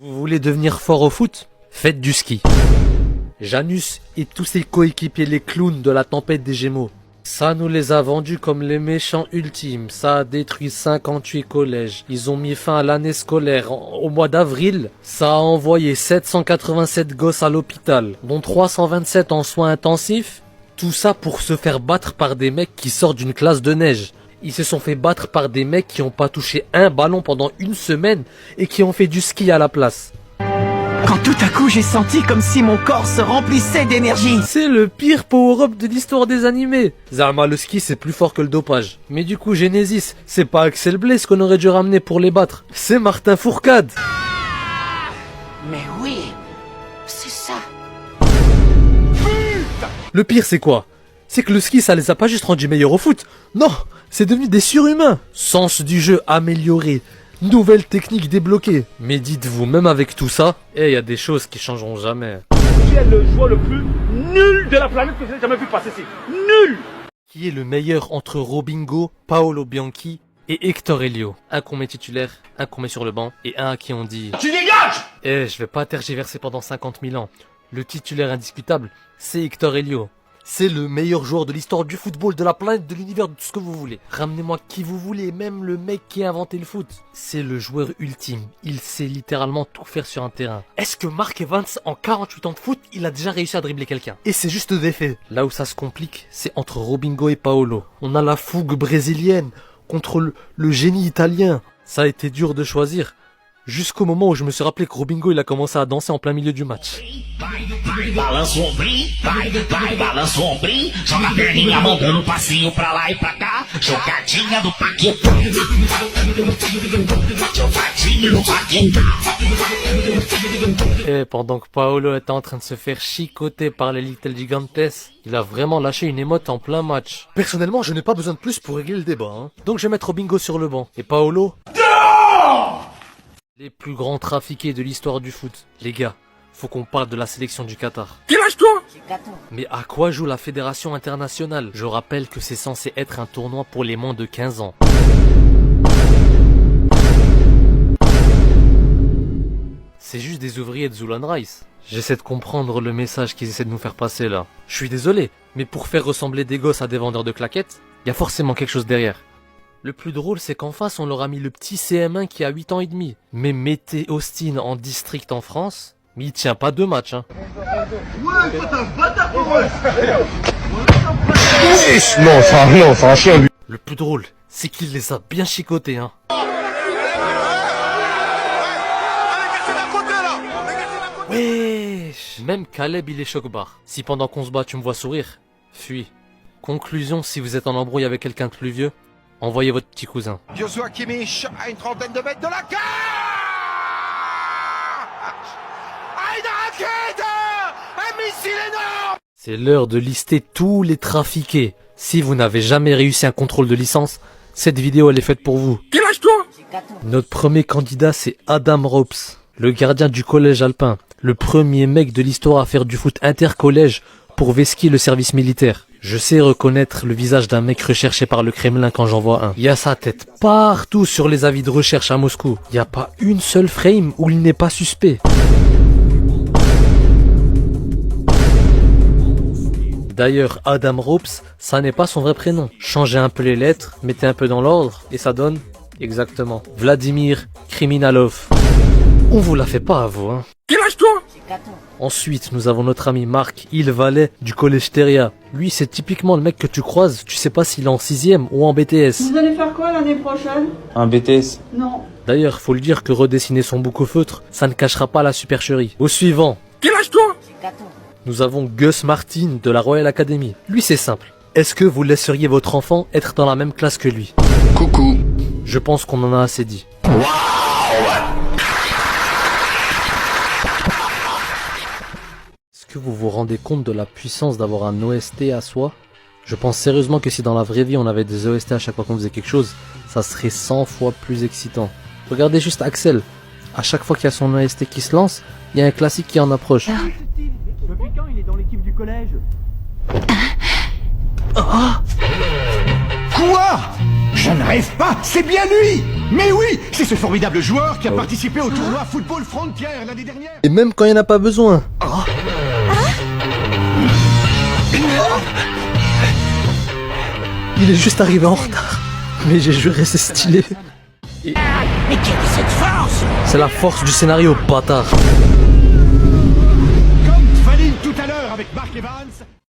Vous voulez devenir fort au foot? Faites du ski. Janus et tous ses coéquipiers les clowns de la tempête des Gémeaux. Ça nous les a vendus comme les méchants ultimes. Ça a détruit 58 collèges. Ils ont mis fin à l'année scolaire. Au mois d'avril, ça a envoyé 787 gosses à l'hôpital, dont 327 en soins intensifs. Tout ça pour se faire battre par des mecs qui sortent d'une classe de neige. Ils se sont fait battre par des mecs qui n'ont pas touché un ballon pendant une semaine et qui ont fait du ski à la place. Quand tout à coup j'ai senti comme si mon corps se remplissait d'énergie. C'est le pire power-up de l'histoire des animés. Zama, le ski c'est plus fort que le dopage. Mais du coup Genesis, c'est pas Axel Blaze qu'on aurait dû ramener pour les battre. C'est Martin Fourcade. Mais oui, c'est ça. Le pire c'est quoi? C'est que le ski ça les a pas juste rendus meilleurs au foot. Non, c'est devenu des surhumains. Sens du jeu amélioré. Nouvelle technique débloquée. Mais dites-vous, même avec tout ça, il y a des choses qui changeront jamais. Qui est le joueur le plus nul de la planète que vous avez jamais vu passer ici? Nul! Qui est le meilleur entre Robinho, Paolo Bianchi et Hector Elio? Un qu'on met titulaire, un qu'on met sur le banc, et un à qui on dit... Tu dégages! Je vais pas tergiverser pendant 50 000 ans. Le titulaire indiscutable, c'est Hector Elio. C'est le meilleur joueur de l'histoire du football, de la planète, de l'univers, de tout ce que vous voulez. Ramenez-moi qui vous voulez, même le mec qui a inventé le foot. C'est le joueur ultime. Il sait littéralement tout faire sur un terrain. Est-ce que Mark Evans, en 48 ans de foot, il a déjà réussi à dribbler quelqu'un? Et c'est juste des faits. Là où ça se complique, c'est entre Robinho et Paolo. On a la fougue brésilienne contre le génie italien. Ça a été dur de choisir. Jusqu'au moment où je me suis rappelé que Robinho il a commencé à danser en plein milieu du match. Balança o ombrinho, vai, balança o ombrinho, joga a perninha mandando um passinho pra lá e pra cá, jogadinha do Paquetá, jogadinha do Paquetá. Et pendant que Paolo était en train de se faire chicoter par les Little Gigantes, il a vraiment lâché une émote en plein match. Personnellement, je n'ai pas besoin de plus pour régler le débat, hein. Donc je vais mettre Robinho sur le banc. Et Paolo... Les plus grands trafiqués de l'histoire du foot. Les gars, faut qu'on parle de la sélection du Qatar. Quel âge toi? Mais à quoi joue la fédération internationale? Je rappelle que c'est censé être un tournoi pour les moins de 15 ans. C'est juste des ouvriers de Zulan Rice. J'essaie de comprendre le message qu'ils essaient de nous faire passer là. Je suis désolé, mais pour faire ressembler des gosses à des vendeurs de claquettes, il y a forcément quelque chose derrière. Le plus drôle, c'est qu'en face, on leur a mis le petit CM1 qui a 8 ans et demi. Mais mettez Austin en district en France, mais il tient pas 2 matchs, hein. Ouais, toi t'es un bâtard pour moi. Non, c'est un chien lui. Le plus drôle, c'est qu'il les a bien chicotés, hein. Wesh. Même Caleb, il est choc-barre. Si pendant qu'on se bat, tu me vois sourire, fuis. Conclusion, si vous êtes en embrouille avec quelqu'un de plus vieux, envoyez votre petit cousin. Joshua Kimmich à une trentaine de mètres de la cage. Une raquette. Un missile énorme. C'est l'heure de lister tous les trafiqués. Si vous n'avez jamais réussi un contrôle de licence, cette vidéo elle est faite pour vous. Quel âge toi? Notre premier candidat c'est Adam Ropes, le gardien du collège alpin. Le premier mec de l'histoire à faire du foot intercollège pour vesquer le service militaire. Je sais reconnaître le visage d'un mec recherché par le Kremlin quand j'en vois un. Il y a sa tête partout sur les avis de recherche à Moscou. Il n'y a pas une seule frame où il n'est pas suspect. D'ailleurs, Adam Ropes, ça n'est pas son vrai prénom. Changez un peu les lettres, mettez un peu dans l'ordre, et ça donne, exactement, Vladimir Kriminalov. On vous la fait pas à vous, hein. Quel âge toi? Ensuite, nous avons notre ami Marc Ilvalet du collège Teria. Lui, c'est typiquement le mec que tu croises, tu sais pas s'il est en 6ème ou en BTS. Vous allez faire quoi l'année prochaine? Un BTS. Non. D'ailleurs, faut le dire que redessiner son bouc au feutre, ça ne cachera pas la supercherie. Au suivant, Quel âge toi? nous avons Gus Martin de la Royal Academy. Lui, c'est simple. Est-ce que vous laisseriez votre enfant être dans la même classe que lui? Coucou. Je pense qu'on en a assez dit. Est-ce que vous vous rendez compte de la puissance d'avoir un OST à soi? Je pense sérieusement que si dans la vraie vie on avait des OST à chaque fois qu'on faisait quelque chose, ça serait 100 fois plus excitant. Regardez juste Axel. À chaque fois qu'il y a son OST qui se lance, il y a un classique qui en approche. Depuis quand il est dans l'équipe du collège? Quoi? Je ne rêve pas, c'est bien lui. Mais oui, c'est ce formidable joueur qui a participé au tournoi Football Frontier l'année dernière. Et même quand il n'y en a pas besoin. Il est juste arrivé en retard. Mais j'ai juré, c'est stylé. Mais quelle est cette force? C'est la force du scénario, bâtard.